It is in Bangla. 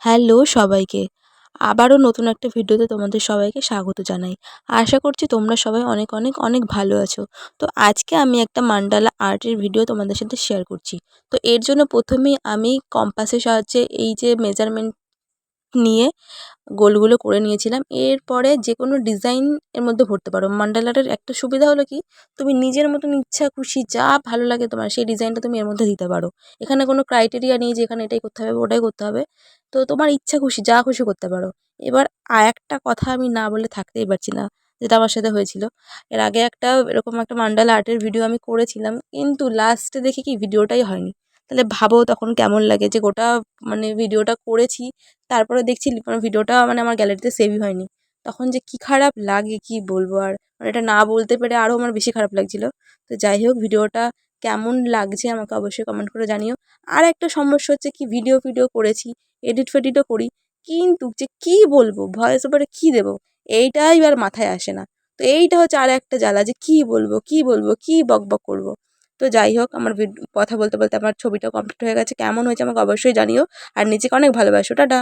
হ্যালো সবাইকে। আবারও নতুন একটা ভিডিওতে তোমাদের সবাইকে স্বাগত জানাই। আশা করছি তোমরা সবাই অনেক অনেক অনেক ভালো আছো। তো আজকে আমি একটা মান্ডালা আর্টের ভিডিও তোমাদের সাথে শেয়ার করছি। তো এর জন্য প্রথমেই আমি কম্পাসের সাহায্যে এই যে মেজারমেন্ট নিয়ে গোলগুলো করে নিয়েছিলাম। এরপরে যেকোনো ডিজাইন এর মধ্যে ভরতে পারো। মান্ডালা আর্টের একটা সুবিধা হলো কি, তুমি নিজের মতন ইচ্ছা খুশি যা ভালো লাগে তোমার সেই ডিজাইনটা তুমি এর মধ্যে দিতে পারো। এখানে কোনো ক্রাইটেরিয়া নেই যে এখানে এটাই করতে হবে ওটাই করতে হবে। তো তোমার ইচ্ছা খুশি যা খুশি করতে পারো। এবার আরেকটা কথা আমি না বলে থাকতেই পারছি না, যেটা আমার সাথে হয়েছিল। এর আগে একটা এরকম একটা মান্ডালা আর্টের ভিডিও আমি করেছিলাম, কিন্তু লাস্টে দেখি কি ভিডিওটাই হয়নি। তাহলে ভাবো তখন কেমন লাগে যে গোটা ভিডিওটা করেছি, তারপরে দেখছি ভিডিওটা আমার গ্যালারিতে সেভই হয়নি। তখন যে কি খারাপ লাগে কি বলবো আর। এটা না বলতে পেরে আরও আমার বেশি খারাপ লাগছিল। তো যাই হোক, ভিডিওটা কেমন লাগছে আমাকে অবশ্যই কমেন্ট করে জানিও। আর একটা সমস্যা হচ্ছে কি, ভিডিও করেছি, ফেডিটও করি, কিন্তু যে কি বলবো, ভয়েস ওভারে কী দেবো, এইটাই এবার মাথায় আসে না। তো এইটা হচ্ছে আর একটা জ্বালা যে কী বকবক করব। তো যাই হোক, আমার কথা বলতে বলতে আমার ছবিটাও কমপ্লিট হয়ে গেছে। কেমন হয়েছে আমাকে অবশ্যই জানিও। আর নিজেকে অনেক ভালোবাসো। টাটা।